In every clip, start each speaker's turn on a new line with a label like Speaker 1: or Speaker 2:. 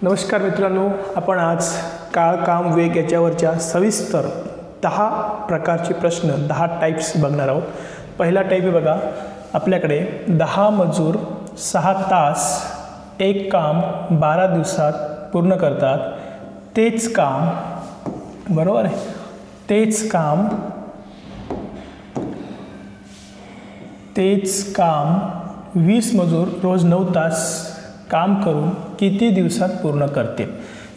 Speaker 1: नमस्कार मित्रांनो, आपण आज काळ काम वेग याच्यावरच्या सविस्तर 10 प्रकारचे प्रश्न 10 टाइप्स बघणार आहोत। पहिला टाइप आहे बघा, आपल्याकडे 10 मजूर 6 तास एक काम 12 दिवसात पूर्ण करतात। तेच काम बरोबर आहे, तेच काम 20 मजूर रोज 9 तास काम करून किती दिवसात पूर्ण करतील।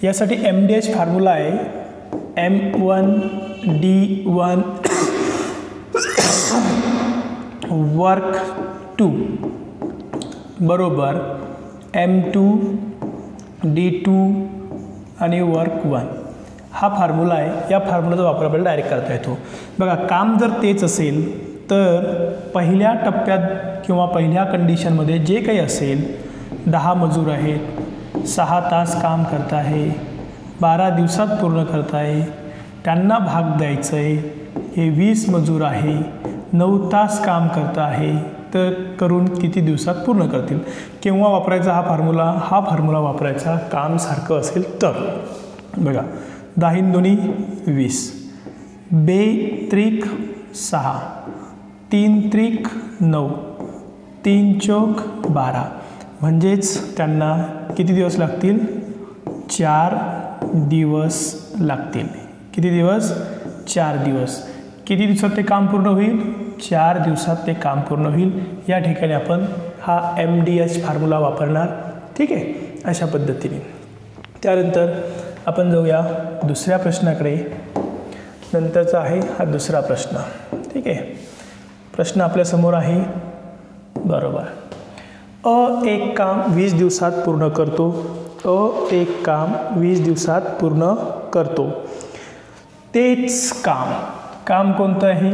Speaker 1: यासाठी MDH फॉर्म्युला आहे M1D1 वर्क 2 बरोबर M2D2 आणि वर्क 1 हा फॉर्म्युला आहे। या फॉर्म्युलाचा वापर आपल्याला डायरेक्ट करता येतो। बघा, काम जर तेच असेल तर पहिल्या टप्प्यात किंवा पहिल्या कंडिशनमध्ये जे काही असेल, 10 मजूर आहेत, 6 तास काम करत आहे, 12 दिवसात पूर्ण करत आहे, त्यांना भाग द्यायचं आहे। हे 20 मजूर आहे, 9 तास काम करत आहे, तर करून किती दिवसात पूर्ण करतील। केव्हा वापरायचा हा फॉर्म्युला वापरायचा काम सारखं असेल तर। बघा, 10 दुनी 20, 2 त्रिक 6, 3 त्रिक 9, 3 चौक 12, म्हणजेच त्यांना किती दिवस लागतील? 4 दिवस लागतील। किती दिवस? 4 दिवस। किती दिवसात ते काम पूर्ण होईल? 4 दिवसात ते काम पूर्ण होईल। या ठिकाणी आपण हा MDH फॉर्म्युला वापरणार, ठीक आहे, अशा पद्धतीने। त्यानंतर आपण जाऊया दुसऱ्या प्रश्नाकडे। नंतरचा आहे हा दुसरा प्रश्न, ठीक आहे। प्रश्न आपल्यासमोर आहे बरोबर, एक काम 20 दिवसात पूर्ण करतो। एक काम 20 दिवसात पूर्ण करतो। तेच काम कोणतं आहे?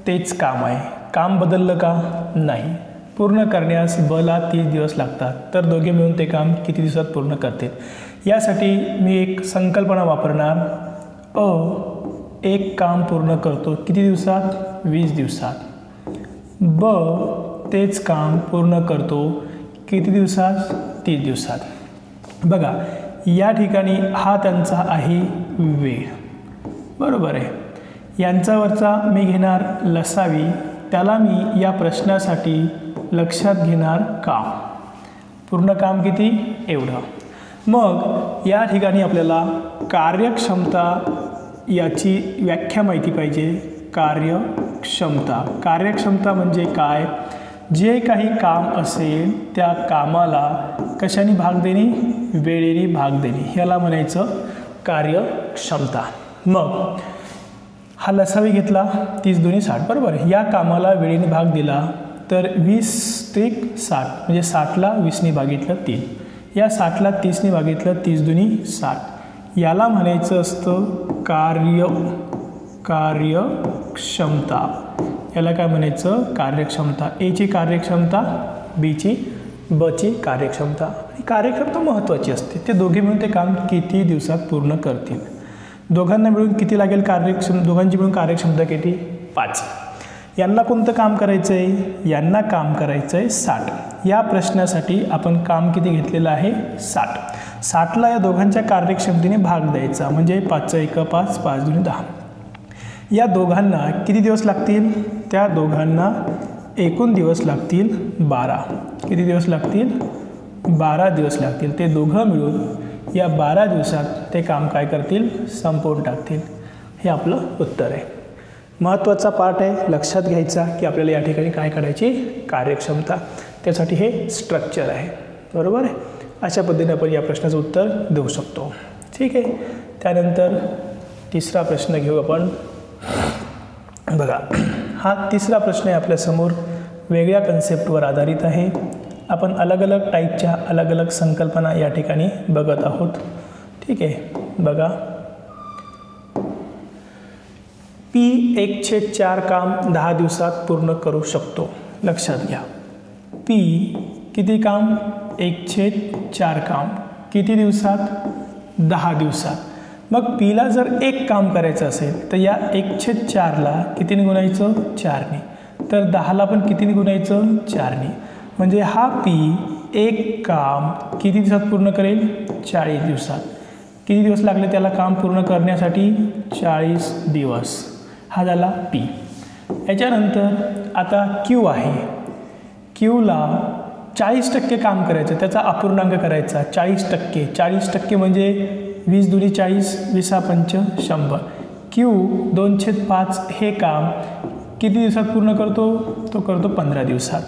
Speaker 1: तेच काम आहे। काम बदललं का? नाही। पूर्ण करण्यास बला 30 दिवस लागतात, तर दोघे मिळून ते काम किती दिवसात पूर्ण करतील? यासाठी मी एक संकल्पना वापरणार। एक काम पूर्ण करतो किती दिवसात? 20 दिवसात। तेच काम पूर्ण करतो किती दिवसात? 30 दिवसात। बघा, या ठिकाणी हा त्यांचा आहे वेळ, बरोबर आहे। यांच्यावरचा मी घेणार लसावी, त्याला मी या प्रश्नासाठी लक्षात घेणार काम। पूर्ण काम किती? एवढं। मग या ठिकाणी आपल्याला कार्यक्षमता याची व्याख्या माहिती पाहिजे। कार्यक्षमता म्हणजे काय? जे काही काम असेल त्या कामाला कशाने भाग देणे? वेळेने भाग देणे, याला म्हणायचं कार्यक्षमता। मग हा लसावी घेतला, 30 दुनी 60 बरोबर आहे। या कामाला वेळेने भाग दिला तर 20 त्रिक 60, म्हणजे 60ला 20ने भागितलं 3, या 60ला 30ने भागितलं 30 दुनी 60, याला म्हणायचं असतं कार्यक्षमता। याला काय म्हणायचं? कार्यक्षमता। एची कार्यक्षमता, बीची बची कार्यक्षमता। आणि कार्यक्षमता महत्त्वाची असते। ते दोघे मिळून ते काम किती दिवसात पूर्ण करतील? दोघांना मिळून किती लागेल दोघांची मिळून कार्यक्षमता किती? 5। यांना कोणतं काम करायचं आहे? यांना काम करायचं आहे 60। या प्रश्नासाठी आपण काम किती घेतलेलं आहे? 60। 60ला या दोघांच्या कार्यक्षमतेने भाग द्यायचा, म्हणजे 5 1 5, 5 दुनी 10। या दोघांना किती दिवस लागतील? त्या दोघांना एकूण दिवस लागतील 12। किती दिवस लागतील? 12 दिवस लागतील। ते दोघं मिळून या 12 दिवसात ते काम काय करतील? संपवून टाकतील। हे आपलं उत्तर आहे। महत्त्वाचा पार्ट आहे, लक्षात घ्यायचा की आपल्याला या ठिकाणी काय करायची? कार्यक्षमता। त्यासाठी हे स्ट्रक्चर आहे, बरोबर आहे। अशा पद्धतीने आपण या प्रश्नाचं उत्तर देऊ शकतो, ठीक आहे। त्यानंतर तिसरा प्रश्न घेऊ आपण। बघा, हा तिसरा प्रश्न आहे आपल्यासमोर, वेगळ्या कन्सेप्टवर आधारित आहे। आपण अलग अलग टाईपच्या अलग अलग संकल्पना या ठिकाणी बघत आहोत, ठीक आहे। बघा, P 1/4 काम 10 दिवसात पूर्ण करू शकतो। लक्षात घ्या, P किती काम? 1/4 काम किती दिवसात? 10 दिवसात। मग Pला जर एक काम करायचं असेल तर या 1/4ला कितीने गुणायचं? 4ने। तर 10ला पण कितीने गुणायचं? 4ने। म्हणजे हा P एक काम किती दिवसात पूर्ण करेल? 40 दिवसात. किती दिवस लागले त्याला काम पूर्ण करण्यासाठी? 40 दिवस. हा झाला पी. याच्यानंतर आता क्यू आहे. क्यूला 40% काम करायचं, त्याचा अपूर्णांक करायचा 40%. 40% म्हणजे 20 दुनी 40, 20 पंच 100. क्यू 2/5 हे काम किती दिवसात पूर्ण करतो? तो करतो 15 दिवसात.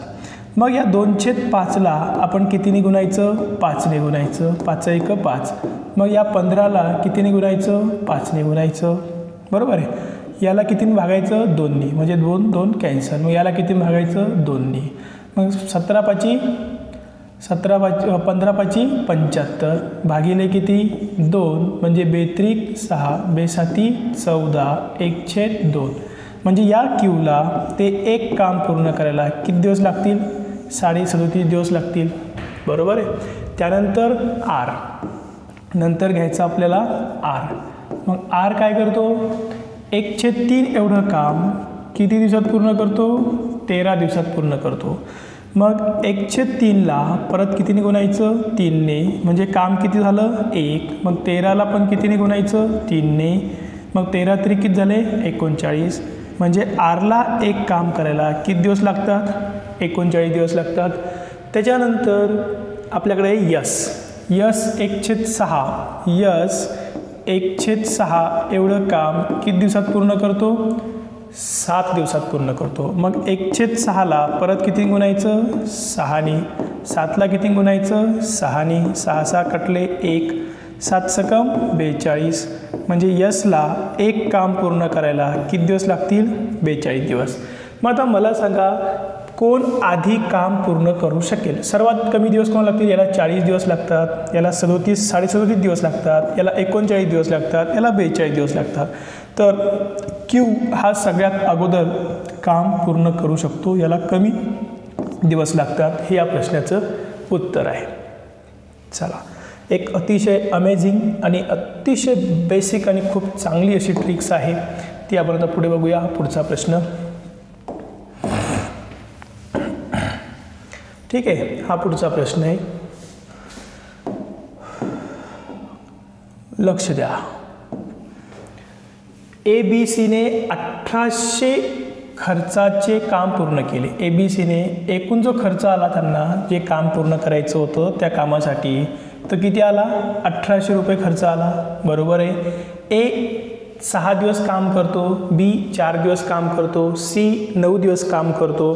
Speaker 1: मग या 2/5ला आपण कितीने गुणायचं? 5ने गुणायचं. 5 1 5. मग या 15ला कितीने गुणायचं? 5ने गुणायचं. बरोबर आहे. याला कितीने भागायचं? 2ने. म्हणजे 2 2 कॅन्सल. मग याला किती भागायचं? 2ने. मग 15 5 75 भागिले किती? 2 म्हणजे 32 6 बेसाती 14 1/2. म्हणजे या क्यूला ते एक काम पूर्ण करायला किती दिवस लागतील? 37.5 दिवस लागतील. बरोबर आहे. त्यानंतर आर. नंतर घ्यायचं आपल्याला आर. मग आर काय करतो? 1/3 एवढं काम किती दिवसात पूर्ण करतो? 13 दिवसात पूर्ण करतो. मग 1/3ला परत कितीने गुणायचं? 3ने. म्हणजे काम किती झालं? 1. मग 13ला पण कितीने गुणायचं? 3ने. मग 13 3 किती झाले? 39. म्हणजे आरला एक काम करायला किती दिवस लागतात? 39 दिवस लागतात. त्याच्यानंतर आपल्याकडे यस. यस 1/6. यस 1/6 एवढं काम किती दिवसात पूर्ण करतो? 7 दिवसात पूर्ण करतो. मग 1/6ला परत किती गुणायचं? 6ने. 7ला किती गुणायचं? 6ने. 6 6 कटले 1. 7 सकम 42. म्हणजे यसला एक काम पूर्ण करायला किती दिवस लागतील? 42 दिवस. मग आता मला सांगा कोण आधी काम पूर्ण करू शकेल? सर्वात कमी दिवस कोण लागतील? याला 40 दिवस लागतात, याला 37 दिवस लागतात, याला 39 दिवस लागतात, याला 42 दिवस लागतात. तर क्यू हा सगळ्यात अगोदर काम पूर्ण करू शकतो, याला कमी दिवस लागतात. हे या प्रश्नाचं उत्तर आहे. चला, एक अतिशय अमेझिंग आणि अतिशय बेसिक आणि खूप चांगली अशी ट्रिक्स आहे ती आपण आता पुढे बघूया. पुढचा प्रश्न. ठीक आहे, हा पुढचा प्रश्न आहे. लक्ष द्या. ABCने 1800 खर्चाचे काम पूर्ण केले. ABCने एकूण जो खर्च आला त्यांना जे काम पूर्ण करायचं होतं त्या कामासाठी तर किती आला? 1800 रुपये खर्च आला. बरोबर आहे. A 6 दिवस काम करतो, B 4 दिवस काम करतो, C 9 दिवस काम करतो.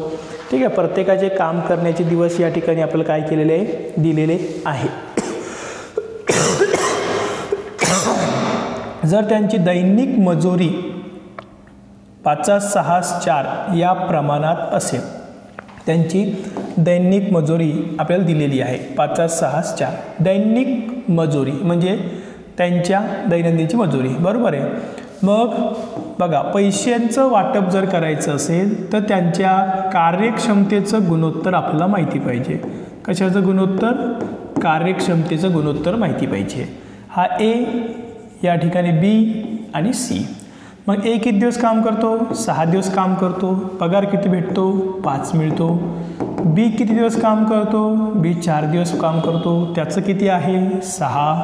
Speaker 1: ठीक आहे, प्रत्येकाचे काम करण्याचे दिवस या ठिकाणी आपल्याला काय केलेले आहे? दिलेले आहे. जर त्यांची दैनिक मजुरी 5 6 4 या प्रमाणात असेल, त्यांची दैनिक मजुरी आपल्याला दिलेली आहे 5 6 4. दैनिक मजुरी म्हणजे त्यांच्या दैनंदिनची मजुरी. बरोबर आहे. मग बघा, पैशांचं वाटप जर करायचं असेल तर त्यांच्या कार्यक्षमतेचं गुणोत्तर आपल्याला माहिती पाहिजे. कशाचं गुणोत्तर? कार्यक्षमतेचं गुणोत्तर माहिती पाहिजे. हा A, या ठिकाणी B आणि C. मग A किती दिवस काम करतो? 6 दिवस काम करतो. पगार किती भेटतो? 5 मिळतो. B किती दिवस काम करतो? B 4 दिवस काम करतो. त्याचं किती आहे? 6.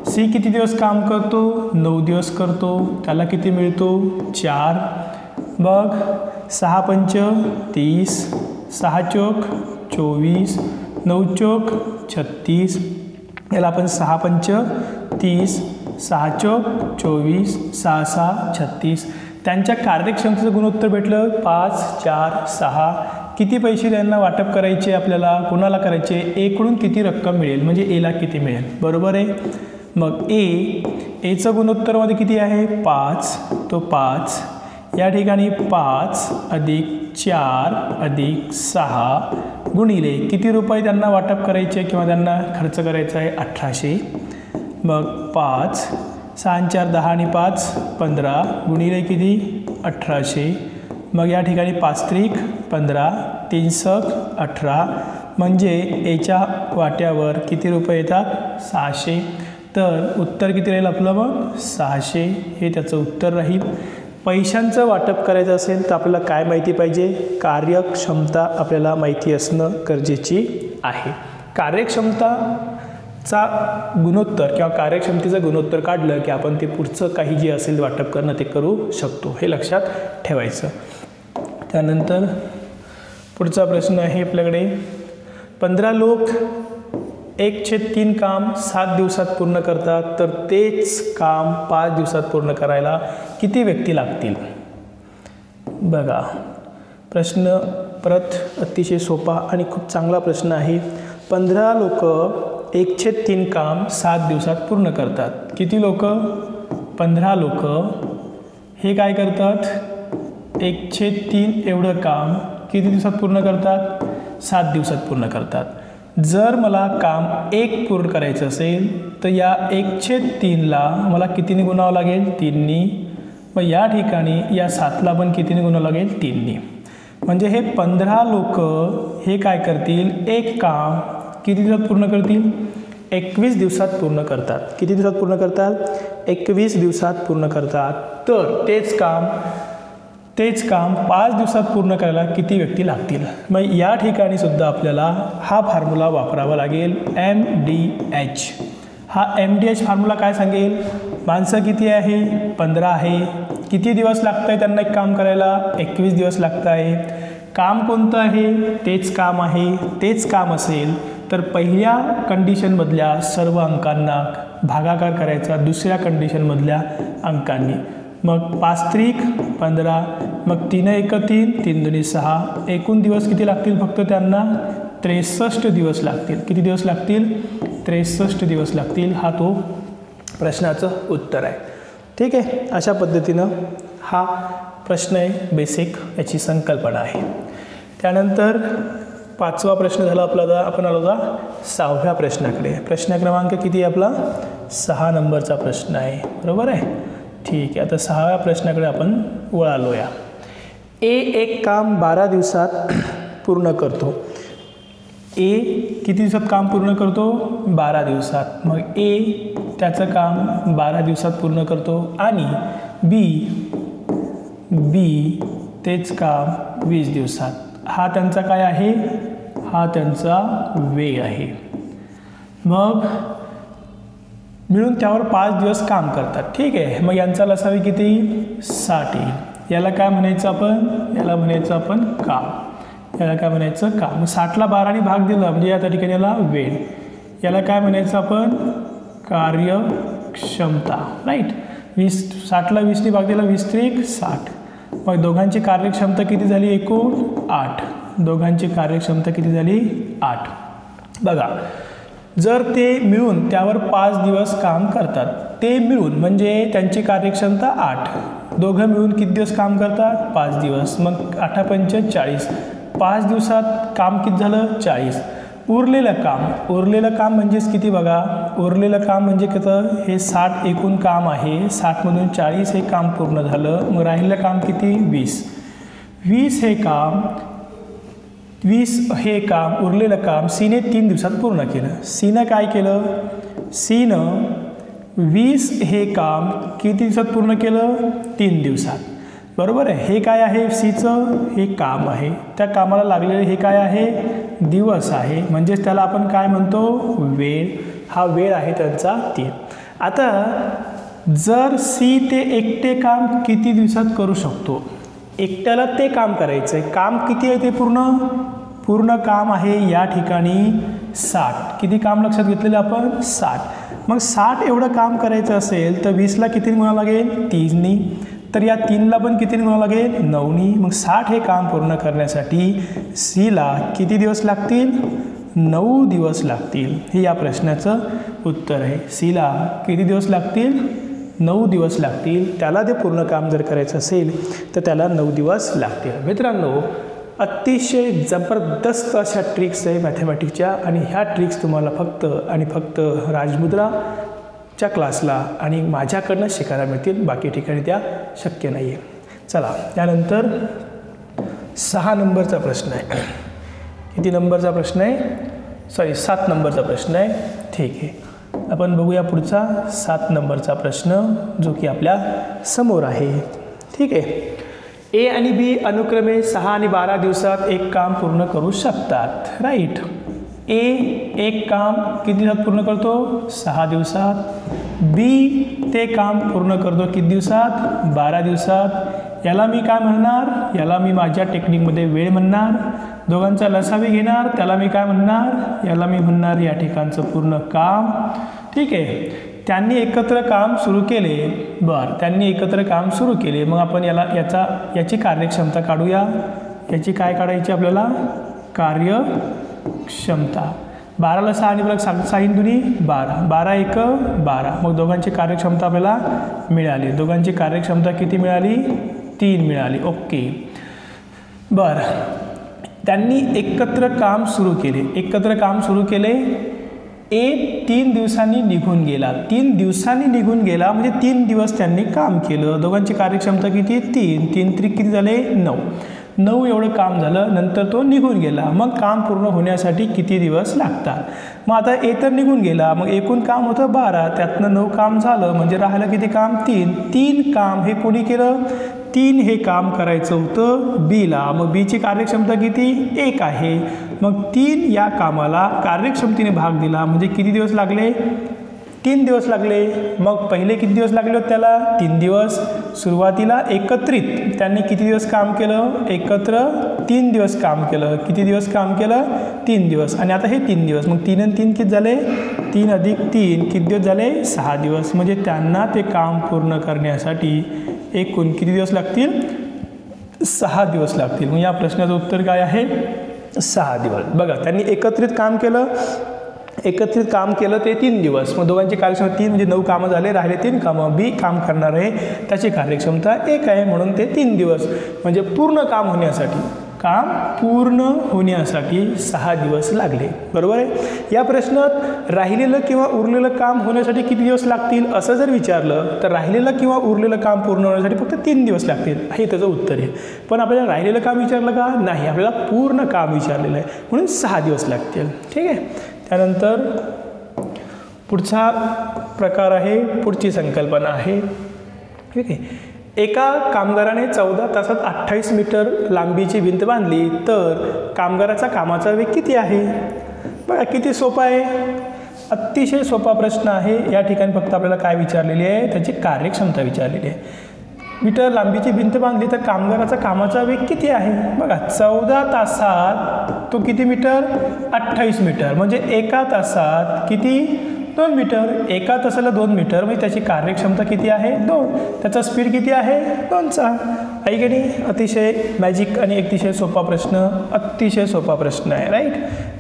Speaker 1: C किती दिवस काम करतो? 9 दिवस करतो. त्याला किती मिळतो? 4. मग 6 पंच 30, 6 चौक 24, 9 चौक 36. याला आपण 6 पंच 30, 6 चौक 24, 6 6 36. त्यांच्या कार्यक्षमतेचं गुणोत्तर भेटलं 5 4 6. किती पैसे त्यांना वाटप करायचे आपल्याला? कोणाला करायचे? एकडून किती रक्कम मिळेल म्हणजे एला किती मिळेल? बरोबर आहे. मग एचं गुणोत्तरमध्ये किती आहे? 5. तो 5 या ठिकाणी 5 अधिक 4 अधिक 6 गुणिले किती रुपये त्यांना वाटप करायचे किंवा त्यांना खर्च करायचा आहे? 1800. मग 5 6 4 10 आणि 5 15 गुणिले किती? 1800. मग या ठिकाणी 5 त्रिक 15, 3 सक 18 म्हणजे एच्या वाट्यावर किती रुपये येतात? 600. तर उत्तर किती राहील आपलं? मग 600 हे त्याचं उत्तर राहील. पैशांचं वाटप करायचं असेल तर आपल्याला काय माहिती पाहिजे? कार्यक्षमता आपल्याला माहिती असणं गरजेची आहे. कार्यक्षमताचा गुणोत्तर किंवा कार्यक्षमतेचं गुणोत्तर काढलं की आपण ते पुढचं काही जे असेल वाटप करणं ते करू शकतो, हे लक्षात ठेवायचं. त्यानंतर पुढचा प्रश्न आहे आपल्याकडे, 15 लोक 1/3 काम 7 दिवसात पूर्ण करतात, तर तेच काम 5 दिवसात पूर्ण करायला किती व्यक्ती लागतील? बघा, प्रश्न परत अतिशय सोपा आणि खूप चांगला प्रश्न आहे. 15 लोक 1/3 काम 7 दिवसात पूर्ण करतात. किती लोक? 15 लोक हे काय करतात? 1/3 एवढं काम किती दिवसात पूर्ण करतात? 7 दिवसात पूर्ण करतात. जर मला काम 1 पूर्ण करायचं असेल तर या 1/3ला मला कितीने गुणावं लागेल? 3नी. मग या ठिकाणी या 7ला पण कितीने गुणावं लागेल? 3नी. म्हणजे हे 15 लोक हे काय करतील? एक काम किती दिवसात पूर्ण करतील? 21 दिवसात पूर्ण करतात. किती दिवसात पूर्ण करतात? 21 दिवसात पूर्ण करतात. तर तेच काम 5 दिवसात पूर्ण करायला किती व्यक्ती लागतील? मग या ठिकाणी सुद्धा आपल्याला हा फॉर्म्युला वापरावा लागेल, MDH. हा MDH फॉर्म्युला काय सांगेल? माणसं किती आहे? 15 आहे. किती दिवस लागत आहे त्यांना एक काम करायला? 21 दिवस लागत आहे. काम कोणतं आहे? तेच काम आहे. तेच काम असेल तर पहिल्या कंडिशनमधल्या सर्व अंकांना भागाकार करायचा दुसऱ्या कंडिशनमधल्या अंकांनी. मग 5×3 = 15, मग 3×1 = 3, 3×2 = 6. एकूण दिवस किती लागतील? फक्त त्यांना 63 दिवस लागतील. किती दिवस लागतील? 63 दिवस लागतील. हा तो प्रश्नाचं उत्तर आहे. ठीक आहे, अशा पद्धतीनं हा प्रश्न आहे, बेसिक याची संकल्पना आहे. त्यानंतर 5वा प्रश्न झाला आपला. आपण आलो होता 6व्या प्रश्नाकडे. प्रश्न क्रमांक किती आहे आपला? 6 नंबरचा प्रश्न आहे, बरोबर आहे. ठीक आहे, आता 6व्या प्रश्नाकडे आपण वळालोया. ए एक काम 12 दिवसात पूर्ण करतो. ए किती दिवसात काम पूर्ण करतो? 12 दिवसात. मग ए त्याचं काम 12 दिवसात पूर्ण करतो आणि बी तेच काम 20 दिवसात. हा त्यांचा काय आहे? हा त्यांचा वेळ आहे. मग मिळून त्यावर 5 दिवस काम करतात. ठीक आहे, मग यांचा लसावी किती? 60 येईल. याला काय म्हणायचं आपण? याला म्हणायचं आपण काम. याला काय म्हणायचं? काम. 60ला 12ने भाग दिला म्हणजे या ठिकाणी याला वेळ. याला काय म्हणायचं आपण? कार्यक्षमता. राईट. 60ला 20ने भाग दिला, 20×3 = 60. मग दोघांची कार्यक्षमता किती झाली? एकूण 8. दोघांची कार्यक्षमता किती झाली? 8. बघा, जर ते मिळून त्यावर 5 दिवस काम करतात, ते मिळून म्हणजे त्यांची कार्यक्षमता 8, दोघं मिळून किती दिवस काम करतात? 5 दिवस. मग 8×5 = 40. 5 दिवसात काम किती झालं? 40. उरलेलं काम म्हणजेच किती? बघा, उरलेलं काम म्हणजे कसं? हे 60 एकूण काम आहे. 60मधून 40 हे काम पूर्ण झालं. मग राहिलेलं काम किती? 20. 20 हे काम उरलेलं काम सीने 3 दिवसात पूर्ण केलं. सीनं काय केलं? सीनं 20 हे काम किती दिवसात पूर्ण केलं? 3 दिवसात. बरोबर आहे. हे काय आहे? सीचं हे काम आहे. त्या कामाला लागलेले हे काय आहे? दिवस आहे. म्हणजेच त्याला आपण काय म्हणतो? वेळ. हा वेळ आहे त्यांचा 3. आता जर सी ते एकटे काम किती दिवसात करू शकतो? एकट्याला ते काम करायचं आहे. काम किती आहे ते? पूर्ण काम आहे या ठिकाणी 60. किती काम लक्षात घेतलेलं आपण? 60. मग 60 एवढं काम करायचं असेल तर 20ला किती गुणावं लागेल? 3नी. तर या 3ला पण किती गुणावं लागेल? 9नी. मग 60 हे काम पूर्ण करण्यासाठी सीला किती दिवस लागतील? 9 दिवस लागतील. हे या प्रश्नाचं उत्तर आहे. सीला किती दिवस लागतील? 9 दिवस लागतील. त्याला ते पूर्ण काम जर करायचं असेल तर त्याला 9 दिवस लागतील. मित्रांनो, अतिशय जबरदस्त अशा ट्रिक्स आहे मॅथमॅटिक्सच्या आणि ह्या ट्रिक्स तुम्हाला फक्त राजमुद्राच्या क्लासला आणि माझ्याकडनं शिकायला मिळतील. बाकी ठिकाणी त्या शक्य नाही आहे. चला, त्यानंतर 6 नंबरचा प्रश्न आहे. किती नंबरचा प्रश्न आहे? 7 नंबरचा प्रश्न आहे. ठीक आहे, आपण बघूया पुढचा 7 नंबरचा प्रश्न जो की आपल्या समोर आहे. ठीक आहे. ए आणि बी अनुक्रमे 6 आणि 12 दिवसात एक काम पूर्ण करू शकतात. राईट. ए एक काम किती दिवसात पूर्ण करतो 6 दिवसात, बी ते काम पूर्ण करतो किती दिवसात 12 दिवसात. याला मी काय म्हणणार, याला मी माझ्या टेक्निकमध्ये वेळ म्हणणार. दोघांचा लसावी घेणार, त्याला मी काय म्हणणार, याला मी म्हणणार या ठिकाणचं पूर्ण काम. ठीक आहे, त्यांनी एकत्र काम सुरू केले. बरं, त्यांनी एकत्र काम सुरू केले. मग आपण याची कार्यक्षमता काढूया. याची काय काढायची आपल्याला, कार्यक्षमता. 12ला 6 आणि परत 6 दुनी 12, 12 एक 12. मग दोघांची कार्यक्षमता आपल्याला मिळाली. दोघांची कार्यक्षमता किती मिळाली, 3 मिळाली. ओके. बरं, त्यांनी एकत्र काम सुरू केले. एकत्र काम सुरू केले. ए 3 दिवसांनी निघून गेला. 3 दिवसांनी निघून गेला म्हणजे 3 दिवस त्यांनी काम केलं. दोघांची कार्यक्षमता किती, 3. 3 त्रिक किती झाले, 9. 9 एवढं काम झालं. नंतर तो निघून गेला. मग काम पूर्ण होण्यासाठी किती दिवस लागतात. मग आता ए तर निघून गेला, मग एकूण काम होतं 12, त्यातनं 9 काम झालं म्हणजे राहिलं किती काम, 3. 3 काम हे कोणी केलं, 3 हे काम करायचं होतं बीला. मग बीची कार्यक्षमता किती, 1 आहे. मग 3 या कामाला कार्यक्षमतेने भाग दिला म्हणजे किती दिवस लागले, 3 दिवस लागले. मग पहिले किती दिवस लागले होते त्याला, 3 दिवस. सुरुवातीला एकत्रित त्यांनी किती दिवस काम केलं, एकत्र 3 दिवस काम केलं. किती दिवस काम केलं, 3 दिवस. आणि आता हे 3 दिवस. मग 3 आणि 3 किती झाले, 3 अधिक 3 किती दिवस झाले, 6 दिवस. म्हणजे त्यांना ते काम पूर्ण करण्यासाठी एकूण किती दिवस लागतील, 6 दिवस लागतील. मग या प्रश्नाचं उत्तर काय आहे, 6 दिवस. बघा, त्यांनी एकत्रित काम केलं. एकत्रित काम केलं ते 3 दिवस. मग दोघांची कार्यक्षमता 3 म्हणजे 9 कामं झाले. राहिले 3 कामं. बी काम करणार आहे, त्याची कार्यक्षमता 1 आहे म्हणून ते 3 दिवस. म्हणजे पूर्ण काम होण्यासाठी 6 दिवस लागले. बरोबर आहे. या प्रश्नात राहिलेलं किंवा उरलेलं काम होण्यासाठी किती दिवस लागतील असं जर विचारलं तर राहिलेलं किंवा उरलेलं काम पूर्ण होण्यासाठी फक्त 3 दिवस लागतील हे त्याचं उत्तर आहे. पण आपल्याला राहिलेलं काम विचारलं का, नाही, आपल्याला पूर्ण काम विचारलेलं आहे म्हणून 6 दिवस लागतील. ठीक आहे. त्यानंतर पुढचा प्रकार आहे, पुढची संकल्पना आहे. ठीक आहे. एका कामगाराने 14 तासात 28 मीटर लांबीची भिंत बांधली तर कामगाराचा कामाचा वेग किती आहे. बघा किती सोपा आहे, अतिशय सोपा प्रश्न आहे. या ठिकाणी फक्त आपल्याला काय विचारलेली आहे, त्याची कार्यक्षमता विचारलेली आहे. मीटर लांबीची भिंत बांधली तर कामगाराचा कामाचा वेग किती आहे. बघा 14 तासात तो किती मीटर, 28 मीटर. म्हणजे एका तासात किती, 2 मीटर. एका तासाला 2 मीटर म्हणजे त्याची कार्यक्षमता किती आहे, 2. त्याचा स्पीड किती आहे, 2चा. आहे की नाही. अतिशय मॅजिक आणि अतिशय सोपा प्रश्न, अतिशय सोपा प्रश्न आहे. राईट.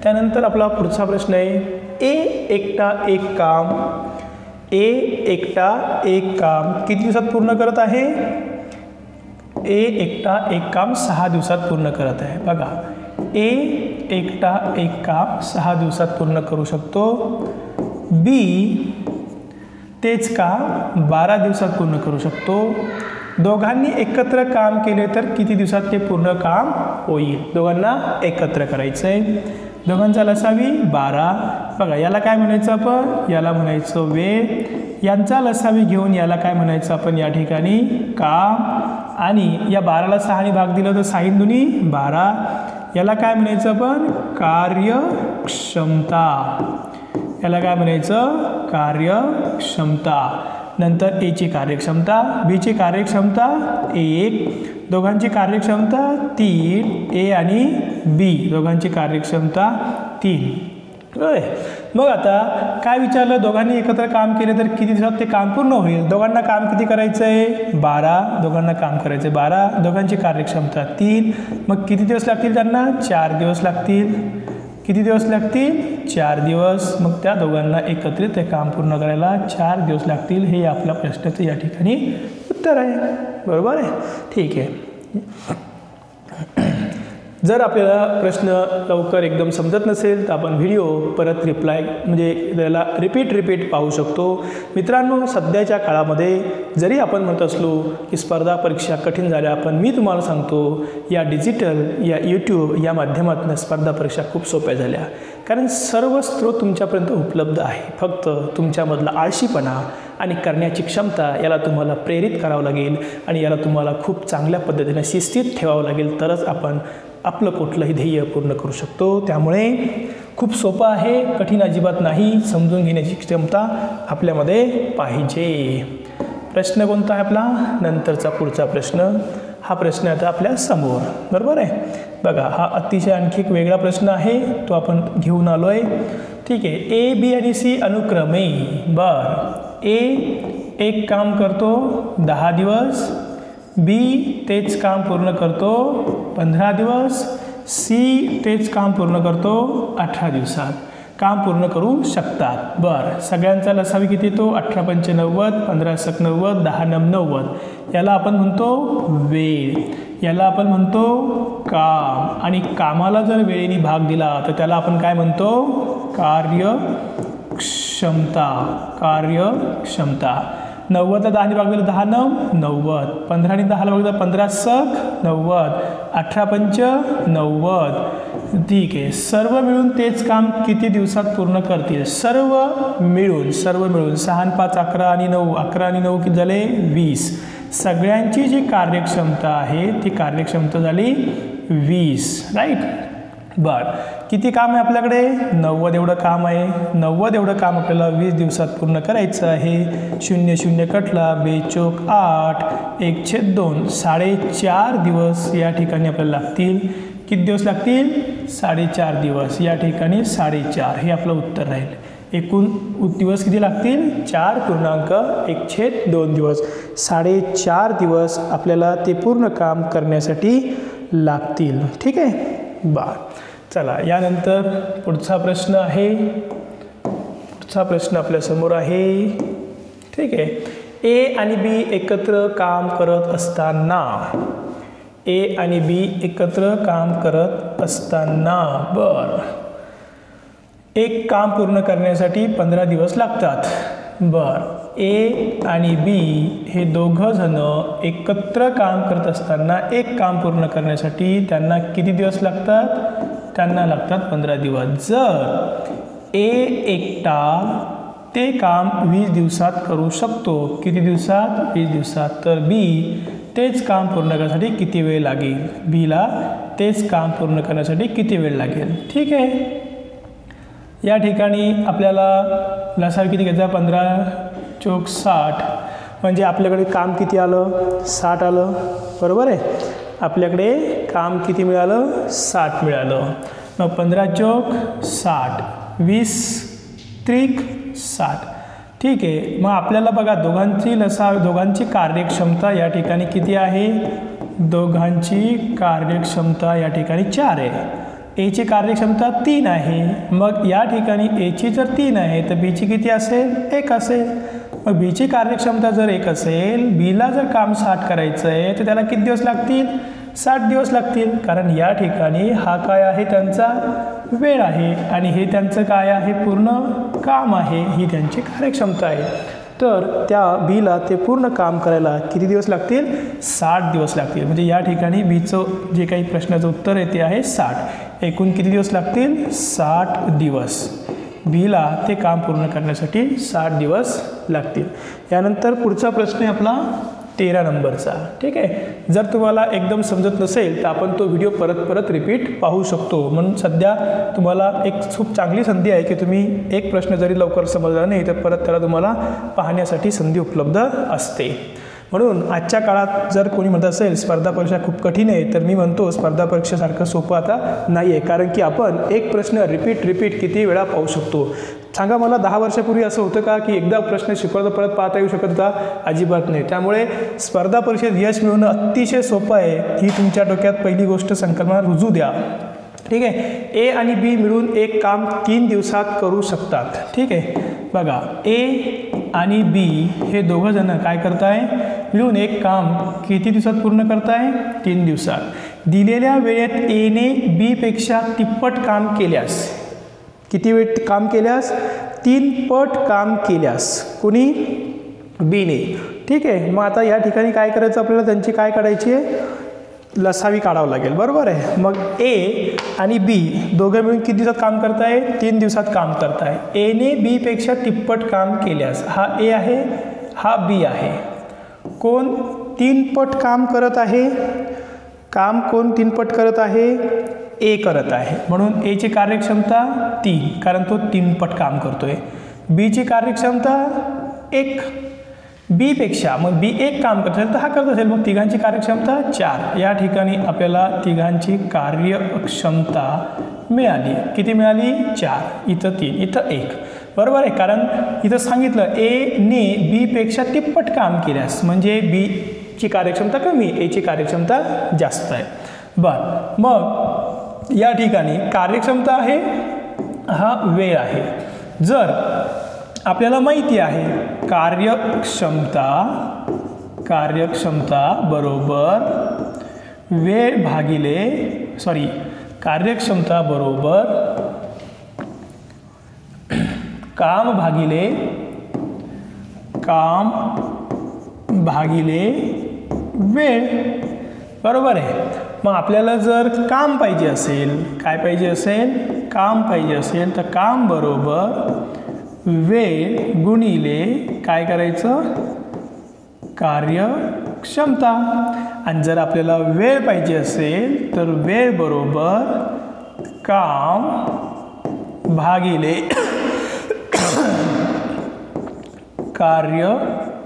Speaker 1: त्यानंतर आपला पुढचा प्रश्न आहे, ए एकटा एक काम. ए एकटा एक काम किती दिवसात पूर्ण करत आहे. ए एकटा एक काम 6 दिवसात पूर्ण करत आहे. बघा, ए एकटा एक काम 6 दिवसात पूर्ण करू शकतो. बी तेच काम 12 दिवसात पूर्ण करू शकतो. दोघांनी एकत्र काम केले तर किती दिवसात ते पूर्ण काम होईल. दोघांना एकत्र करायचं आहे. दोघांचा लसावी 12. बघा, याला काय म्हणायचं आपण, याला म्हणायचं वेळ. यांचा लसावी घेऊन याला काय म्हणायचं आपण या ठिकाणी, काम. आणि या 12ला 6 भाग दिलं तर 6 दुनी 12. याला काय म्हणायचं आपण, कार्यक्षमता. याला काय म्हणायचं, कार्यक्षमता. नंतर एची कार्यक्षमता, बीची कार्यक्षमता 1. दोघांची कार्यक्षमता 3. ए आणि बी दोघांची कार्यक्षमता 3. मग आता काय विचारलं, दोघांनी एकत्र काम केले तर किती दिवसात ते काम पूर्ण होईल. दोघांना काम किती करायचं आहे, 12. दोघांना काम करायचं आहे 12. दोघांची कार्यक्षमता 3. मग किती दिवस लागतील त्यांना, 4 दिवस लागतील. किती दिवस लागतील, 4 दिवस. मग त्या दोघांना एकत्रित ते काम पूर्ण करायला 4 दिवस लागतील. हे आपल्या प्रश्नाचं या ठिकाणी उत्तर आहे. बरोबर आहे. ठीक आहे. जर आपल्याला प्रश्न लवकर एकदम समजत नसेल तर आपण व्हिडिओ परत म्हणजे त्याला रिपीट पाहू शकतो. मित्रांनो, सध्याच्या काळामध्ये जरी आपण म्हणत असलो की स्पर्धा परीक्षा कठीण झाल्या, पण मी तुम्हाला सांगतो या डिजिटल, या यूट्यूब या माध्यमातून स्पर्धा परीक्षा खूप सोप्या झाल्या. कारण सर्व स्रोत तुमच्यापर्यंत उपलब्ध आहे. फक्त तुमच्यामधला आळशीपणा आणि करण्याची क्षमता याला तुम्हाला प्रेरित करावं लागेल आणि याला तुम्हाला खूप चांगल्या पद्धतीने शिस्तीत ठेवावं लागेल, तरच आपण आपलं कुठलंही ध्येय पूर्ण करू शकतो. त्यामुळे खूप सोपं आहे, कठीण अजिबात नाही, समजून घेण्याची क्षमता आपल्यामध्ये पाहिजे. प्रश्न कोणता आहे आपला? नंतरचा पुढचा प्रश्न. हा प्रश्न आता आपल्या समोर, बरोबर आहे. बघा, हा अतिशय आणखी एक वेगळा प्रश्न आहे, तो आपण घेऊन आलो आहे. ठीक आहे. ए, बी आणि सी अनुक्रमे ए एक काम करतो 10 दिवस, बी तेच काम पूर्ण करतो 15 दिवस, सी तेच काम पूर्ण करतो 18 दिवसात काम पूर्ण करू शकतात. बरं, सगळ्यांचा लसावी किती तो? 18 पंचे 90, 15 सक 90, 10 नम 90. याला आपण म्हणतो वेळ, याला आपण म्हणतो काम. आणि कामाला जर वेळेने भाग दिला तर त्याला आपण काय म्हणतो? कार्यक्षमता. कार्यक्षमता. 90ला 10ने भाग दिला 10 नम 90, 15ने 10ला भाग दिला 15 सक 90, 18 पंच 90. ठीक आहे. सर्व मिळून तेच काम किती दिवसात पूर्ण करतील? सर्व मिळून 6 आणि 5 11 आणि 9, 11 आणि 9 किती झाले? 20. सगळ्यांची जी कार्यक्षमता आहे ती कार्यक्षमता झाली 20, राईट. बरं, किती काम आहे आपल्याकडे? 90 एवढं काम आहे. 90 एवढं काम आपल्याला 20 दिवसात पूर्ण करायचं आहे. 0 0 कटला, 2 चोक 8, 1/2, 4.5 दिवस या ठिकाणी आपल्याला लागतील. किती दिवस लागतील? 4.5 दिवस. या ठिकाणी 4.5 हे आपलं उत्तर राहील. एकूण दिवस किती लागतील? 4.1/2 दिवस. 4.5 दिवस आपल्याला ते पूर्ण काम करण्यासाठी लागतील. ठीक आहे. बरं, चला यानंतर पुढचा प्रश्न आहे. पुढचा प्रश्न आपल्यासमोर आहे. ठीक आहे. ए आणि बी एकत्र काम करत असताना, ए आणि बी एकत्र काम करत असताना, बरं, एक काम पूर्ण करण्यासाठी 15 दिवस लागतात. बरं, ए आणि बी हे दोघं जण एकत्र काम करत असताना एक काम पूर्ण करण्यासाठी त्यांना किती दिवस लागतात? त्यांना लागतात 15 दिवस. जर ए एकटा ते काम 20 दिवसात करू शकतो, किती दिवसात? 20 दिवसात, तर बी तेच काम पूर्ण करण्यासाठी किती वेळ लागेल? बीला तेच काम पूर्ण करण्यासाठी किती वेळ लागेल? ठीक आहे. या ठिकाणी आपल्याला लसावी किती घ्यायचा? 15 चोक 60, म्हणजे आपल्याकडे काम किती आलं? 60 आलं, बरोबर आहे. आपल्याकडे काम किती मिळालं? 60 मिळालं. मग 15 चोक 60, 20 त्रिक 60. ठीक आहे. मग आपल्याला बघा दोघांची कार्यक्षमता या ठिकाणी किती आहे? दोघांची कार्यक्षमता या ठिकाणी 4 आहे. एची कार्यक्षमता 3 आहे. मग या ठिकाणी एची जर 3 आहे तर बीची किती असेल? 1 असेल. मग बीची कार्यक्षमता जर 1 असेल, बीला जर काम 60 करायचं आहे तर त्याला किती दिवस लागतील? 60 दिवस लागतील. कारण या ठिकाणी हा काय आहे? त्यांचा वेळ आहे आणि हे त्यांचं काय आहे? पूर्ण काम आहे. ही त्यांची कार्यक्षमता आहे. तर त्या बीला ते पूर्ण काम करायला किती दिवस लागतील? 60 दिवस लागतील. म्हणजे या ठिकाणी बीचं जे काही प्रश्नाचं उत्तर आहे ते आहे 60. एकूण किती दिवस लागतील? 60 दिवस. बीला ते काम पूर्ण करण्यासाठी 60 दिवस लागतील. यानंतर पुढचा प्रश्न आहे आपला 13 नंबरचा. ठीक आहे. जर तुम्हाला एकदम समजत नसेल तर आपण तो व्हिडिओ परत रिपीट पाहू शकतो. म्हणून सध्या तुम्हाला एक खूप चांगली संधी आहे की तुम्ही एक प्रश्न जरी लवकर समजला नाही तर परत त्याला तुम्हाला पाहण्यासाठी संधी उपलब्ध असते. म्हणून आजच्या काळात जर कोणी म्हणत असेल स्पर्धा परीक्षा खूप कठीण आहे, तर मी म्हणतो स्पर्धा परीक्षेसारखं सोपं आता नाही आहे. कारण की आपण एक प्रश्न रिपीट किती वेळा पाहू शकतो. सांगा मला 10 वर्षापूर्वी असं होतं का की एकदा प्रश्न शिकवला तर परत पाहता येऊ शकत होता? अजिबात नाही. त्यामुळे स्पर्धा परीक्षेत यश मिळवणं अतिशय सोपं आहे. ही तुमच्या डोक्यात पहिली गोष्ट संकल्पना रुजू द्या. ठीक आहे. ए आणि बी मिळून एक काम 3 दिवसात करू शकतात. ठीक आहे. बघा, ए आणि बी हे दोघं जण काय करताय? मिळून एक काम किती दिवसात पूर्ण करताय? 3 दिवसात. दिलेल्या वेळेत एने बी पेक्षा तिप्पट काम केल्यास, किती वेळ काम केल्यास? 3 पट काम केल्यास कोणी? बीने. ठीक आहे. मग आता या ठिकाणी काय करायचं आपल्याला? त्यांची काय काढायची आहे? लसावी काढावं लागेल, बरोबर आहे. मग ए आणि बी दोघं मिळून किती दिवसात काम करताय? 3 दिवसात काम करताय. एने बी पेक्षा तिप्पट काम केल्यास, हा ए आहे, हा बी आहे. कोण 3 पट काम करत आहे? काम कोण 3 पट करत आहे? ए करत आहे, म्हणून एची कार्यक्षमता 3, कारण तो 3 पट काम करतोय. बीची कार्यक्षमता 1, बी पेक्षा मग बी 1 काम करत असेल तर हा करत असेल, मग तिघांची कार्यक्षमता 4. या ठिकाणी आपल्याला तिघांची कार्यक्षमता मिळाली. किती मिळाली? 4. इथं 3, इथं 1. बरोबर आहे, कारण इथं सांगितलं एने बी पेक्षा तिप्पट काम केल्यास म्हणजे बीची कार्यक्षमता कमी, एची कार्यक्षमता जास्त आहे. बरं, मग या ठिकाणी कार्यक्षमता आहे, हा वेळ आहे. जर आपल्याला माहिती आहे कार्यक्षमता बरोबर वेळ भागिले कार्यक्षमता बरोबर काम भागिले वेळ. बरोबर आहे. मग आपल्याला जर काम पाहिजे असेल, काय पाहिजे असेल? काम पाहिजे असेल तर काम बरोबर वेळ गुणिले काय करायचं? कार्यक्षमता. आणि जर आपल्याला वेळ पाहिजे असेल तर वेळ बरोबर काम भागिले कार्यक्षमता.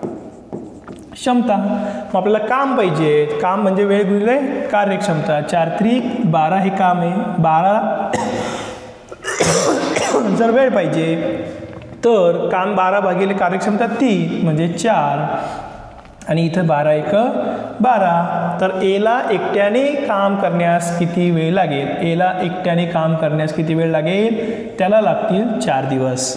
Speaker 1: मग आपल्याला काम पाहिजे, काम म्हणजे वेळ गुणिले कार्यक्षमता. 4 त्रिक 12 हे काम आहे. 12 जर वेळ पाहिजे तर काम 12 भागिले कार्यक्षमता 3 म्हणजे 4 आणि इथं 12 1 12. तर एला एकट्याने काम करण्यास किती वेळ लागेल? एला एकट्याने काम करण्यास किती वेळ लागेल? त्याला लागतील 4 दिवस.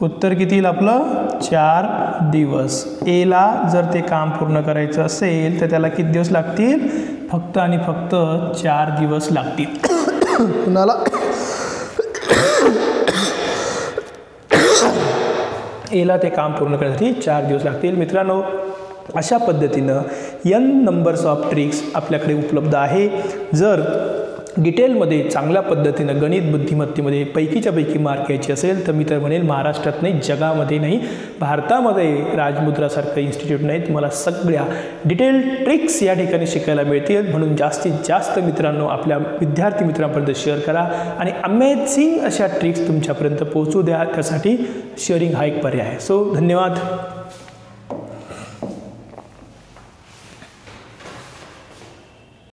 Speaker 1: उत्तर किती येईल आपलं? 4 दिवस. एला जर ते काम पूर्ण करायचं असेल तर त्याला किती दिवस लागतील? फक्त आणि फक्त 4 दिवस लागतील. कुणाला? एला ते काम पूर्ण करण्यासाठी 4 दिवस लागतील. मित्रांनो, अशा पद्धतीनं n नंबर्स ऑफ ट्रिक्स आपल्याकडे उपलब्ध आहे. जर डिटेलमध्ये चांगल्या पद्धतीनं गणित बुद्धिमत्तेमध्ये पैकीच्या पैकी मार्क घ्यायचे असेल तर मी तर म्हणेल महाराष्ट्रात नाही, जगामध्ये नाही, भारतामध्ये राजमुद्रासारखं इन्स्टिट्यूट नाही, तुम्हाला सगळ्या डिटेल ट्रिक्स या ठिकाणी शिकायला मिळतील. म्हणून जास्तीत जास्त मित्रांनो आपल्या विद्यार्थी मित्रांपर्यंत शेअर करा आणि अमेझिंग अशा ट्रिक्स तुमच्यापर्यंत पोहोचू द्या. त्यासाठी शेअरिंग हा एक पर्याय आहे. सो धन्यवाद.